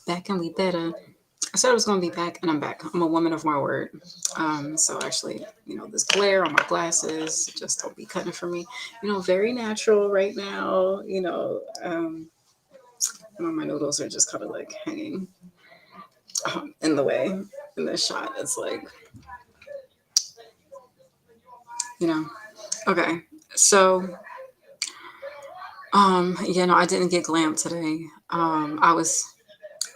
Back and we better. I said I was going to be back, and I'm back. I'm a woman of my word. So actually, this glare on my glasses just don't be cutting for me. Very natural right now. My noodles are just kind of like hanging in the way in this shot. It's like, you know, okay. So, I didn't get glam today. I was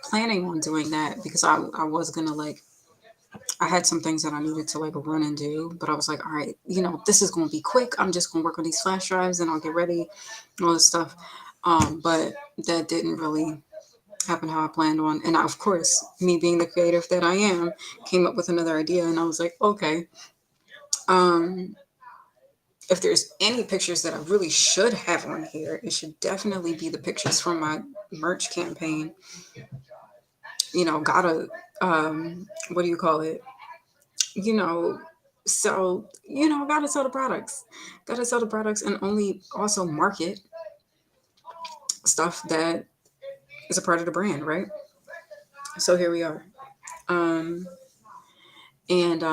planning on doing that because I was gonna like I had some things that I needed to like run and do, but I was like, all right, this is gonna be quick. I'm just gonna work on these flash drives and I'll get ready and all this stuff. But that didn't really happen how I planned on. And I, of course, me being the creative that I am, came up with another idea and I was like, okay, um, if there's any pictures that I really should have on here, it should definitely be the pictures from my merch campaign. Gotta what do you call it? you know so gotta sell the products, and only also market stuff that is a part of the brand, right? So here we are. um and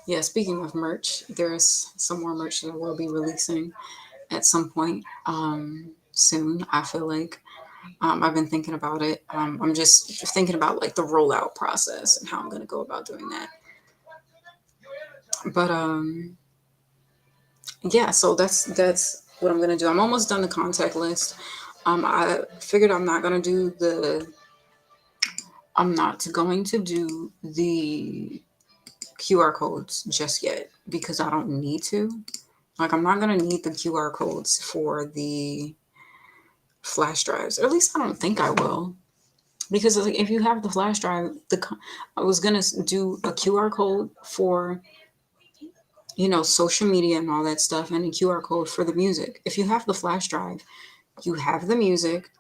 Yeah, speaking of merch, there's some more merch that I will be releasing at some point soon. I feel like I've been thinking about it. I'm just thinking about like the rollout process and how I'm going to go about doing that. But yeah, so that's what I'm gonna do. I'm almost done the contact list. I figured I'm not going to do the QR codes just yet because I don't need to. Like, I'm not gonna need the QR codes for the flash drives, or at least I don't think I will. Because like, if you have the flash drive, I was gonna do a QR code for social media and all that stuff, and a QR code for the music. If you have the flash drive, you have the music,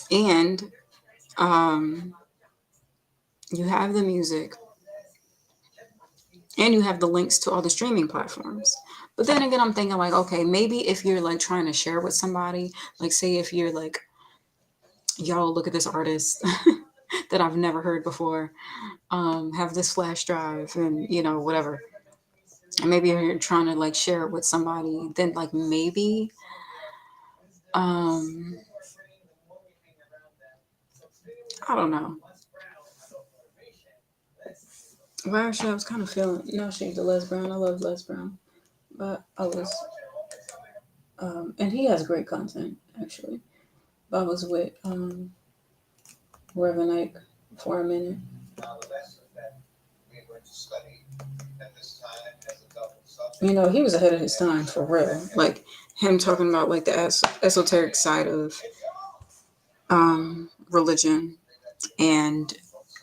and um, you have the music, and you have the links to all the streaming platforms. But then again, I'm thinking like, okay, maybe if you're like trying to share with somebody, like say if you're like, yo, look at this artist that I've never heard before, have this flash drive and whatever. And maybe if you're trying to like share it with somebody, then like maybe um I don't know. Well, actually, I was kind of feeling. No, she's the Les Brown. I love Les Brown, but I was, and he has great content actually. But I was with Reverend Ike for a minute. He was ahead of his time for real. Like him talking about like the esoteric side of religion and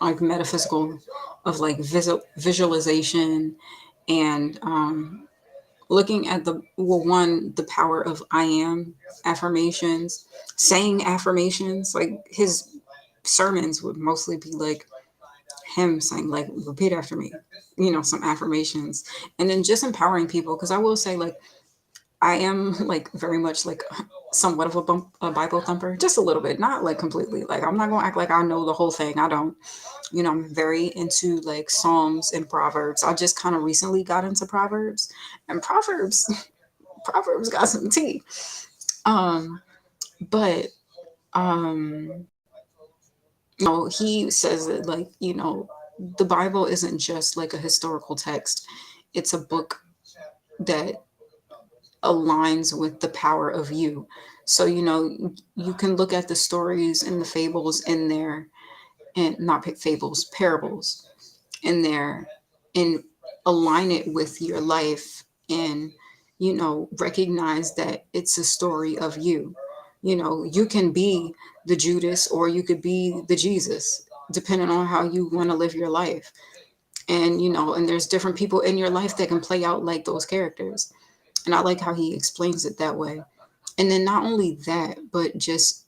like metaphysical of like visualization and looking at the power of I am affirmations, saying affirmations. Like his sermons would mostly be like him saying like repeat after me, some affirmations, and then just empowering people. Because I will say like I am like very much like somewhat of a Bible thumper, just a little bit, not like completely. Like I'm not gonna act like I know the whole thing. I don't. I'm very into like Psalms and Proverbs. I just kind of recently got into Proverbs, and Proverbs got some tea. Um, but um, he says that like the Bible isn't just like a historical text; it's a book that aligns with the power of you. So you can look at the stories and the fables in there, and not fables, parables in there, and align it with your life, and recognize that it's a story of you. You can be the Judas or you could be the Jesus, depending on how you want to live your life. And and there's different people in your life that can play out like those characters. And I like how he explains it that way. And then not only that, but just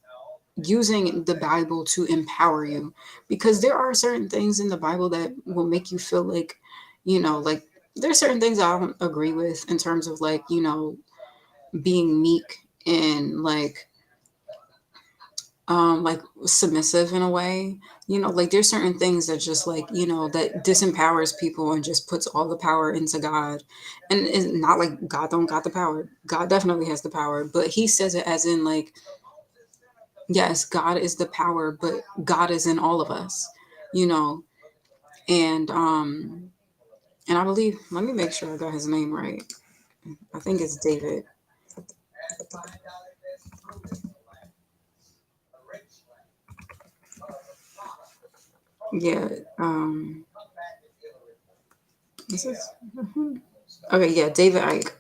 using the Bible to empower you, because there are certain things in the Bible that will make you feel like, like there's certain things I don't agree with in terms of like, being meek and like like submissive in a way. Like there's certain things that just like, that disempowers people and just puts all the power into God. And it's not like God don't got the power. God definitely has the power, but he says it as in like, yes, God is the power, but God is in all of us, you know. And I believe, let me make sure I got his name right. I think it's David. Yeah. Is this, okay, yeah, David Icke.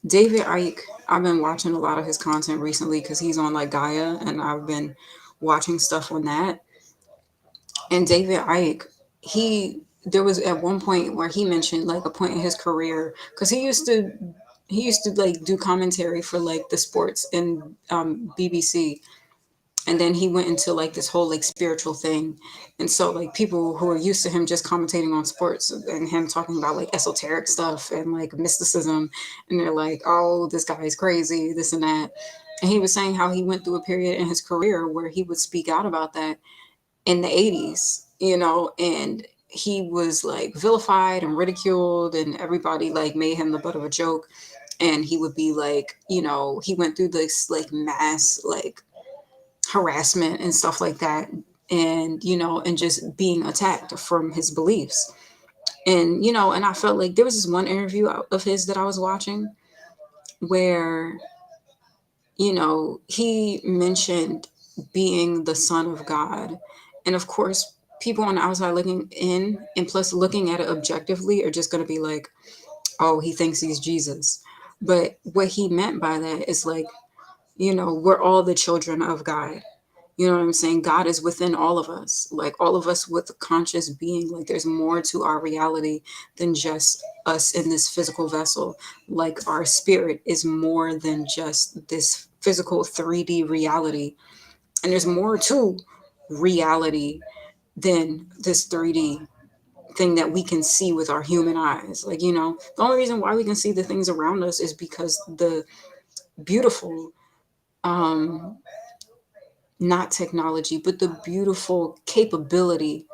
David Icke, I've been watching a lot of his content recently because he's on like Gaia, and I've been watching stuff on that. And David Icke, there was at one point where he mentioned like a point in his career because he used to like do commentary for like the sports and BBC, and then he went into like this whole like spiritual thing. And so like people who are used to him just commentating on sports and him talking about like esoteric stuff and like mysticism, and they're like, oh, this guy is crazy, this and that. And he was saying how he went through a period in his career where he would speak out about that in the 80s, and he was like vilified and ridiculed, and everybody like made him the butt of a joke. And he would be like, he went through this like mass like harassment and stuff like that, and just being attacked from his beliefs. And I felt like there was this one interview of his that I was watching where he mentioned being the son of God. And of course, people on the outside looking in and plus looking at it objectively are just going to be like, oh, he thinks he's Jesus. But what he meant by that is like, we're all the children of God. You know what I'm saying? God is within all of us, like all of us with a conscious being. Like there's more to our reality than just us in this physical vessel. Like our spirit is more than just this physical 3D reality. And there's more to reality than this 3D thing that we can see with our human eyes. Like, the only reason why we can see the things around us is because the beautiful, um, not technology, but the beautiful capability,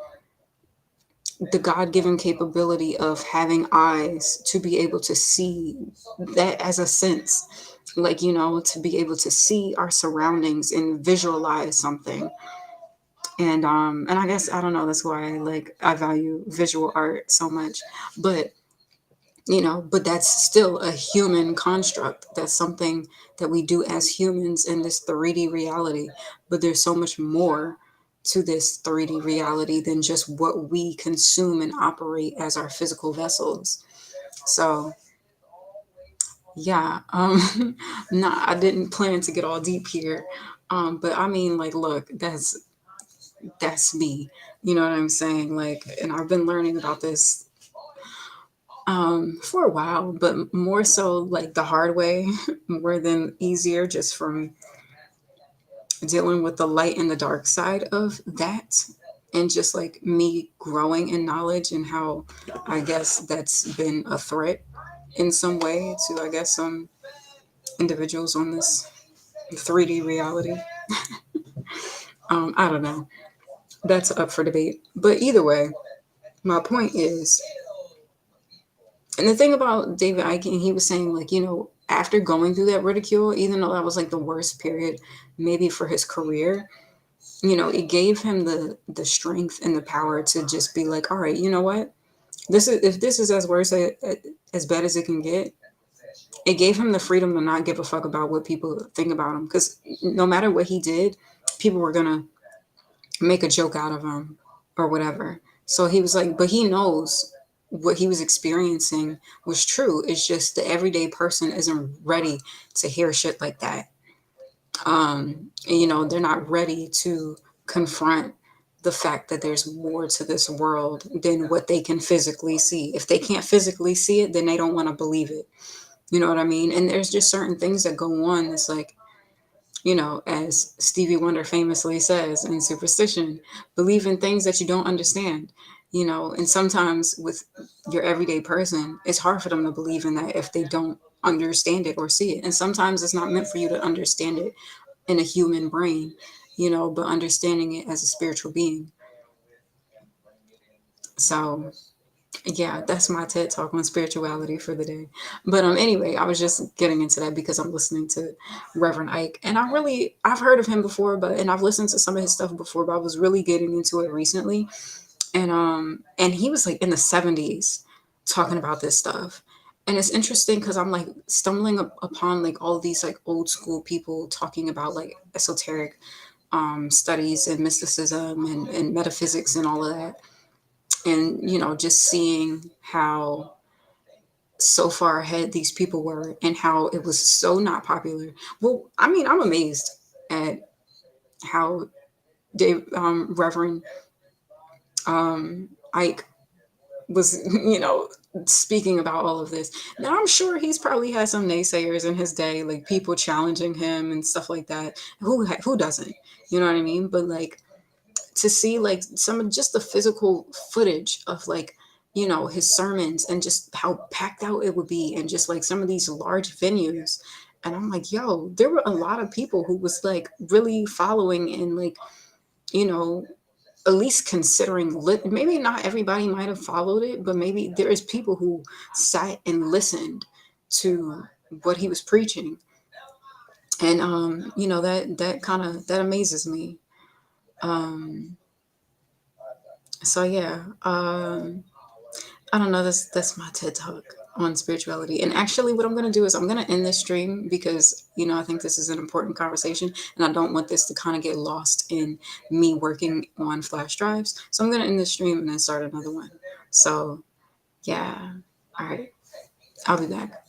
the God given capability of having eyes to be able to see that as a sense, like, to be able to see our surroundings and visualize something. And I guess, I don't know, that's why I value visual art so much. But but that's still a human construct. That's something that we do as humans in this 3D reality. But there's so much more to this 3D reality than just what we consume and operate as our physical vessels. So, yeah, nah, I didn't plan to get all deep here. But I mean, like, look, that's me. You know what I'm saying? Like, and I've been learning about this for a while, but more so like the hard way more than easier, just from dealing with the light and the dark side of that, and just like me growing in knowledge, and how I guess that's been a threat in some way to, I guess, some individuals on this 3D reality. I don't know, that's up for debate, but either way, my point is, and the thing about David Icke, he was saying, like, after going through that ridicule, even though that was like the worst period maybe for his career, it gave him the strength and the power to just be like, all right, you know what? If this is as worse as bad as it can get, it gave him the freedom to not give a fuck about what people think about him. Because no matter what he did, people were gonna make a joke out of him or whatever. So he was like, but he knows what he was experiencing was true. It's just the everyday person isn't ready to hear shit like that. And, they're not ready to confront the fact that there's more to this world than what they can physically see. If they can't physically see it, then they don't want to believe it. You know what I mean? And there's just certain things that go on. It's like, as Stevie Wonder famously says in Superstition, believe in things that you don't understand. And sometimes with your everyday person, it's hard for them to believe in that if they don't understand it or see it. And sometimes it's not meant for you to understand it in a human brain, you know, but understanding it as a spiritual being. So yeah, that's my TED talk on spirituality for the day. But anyway, I was just getting into that because I'm listening to Reverend Ike, and I've heard of him before, but and I've listened to some of his stuff before, but I was really getting into it recently. And he was like in the 70's talking about this stuff. And it's interesting because I'm like stumbling upon like all these like old school people talking about like esoteric studies and mysticism and metaphysics and all of that, and you know, just seeing how so far ahead these people were and how it was so not popular. Well, I mean, I'm amazed at how Reverend Ike was, you know, speaking about all of this. Now, I'm sure he's probably had some naysayers in his day, like people challenging him and stuff like that. Who doesn't? You know what I mean? But like to see like some of just the physical footage of like, you know, his sermons and just how packed out it would be, and just like some of these large venues. And I'm like, yo, there were a lot of people who was like really following and like, you know, at least considering maybe not everybody might have followed it, but maybe there is people who sat and listened to what he was preaching. And you know, that kind of that amazes me. um so yeah, I don't know, that's my TED talk on spirituality. And actually what I'm going to do is I'm going to end this stream because, you know, I think this is an important conversation and I don't want this to kind of get lost in me working on flash drives. So I'm going to end this stream and then start another one. So yeah. All right. I'll be back.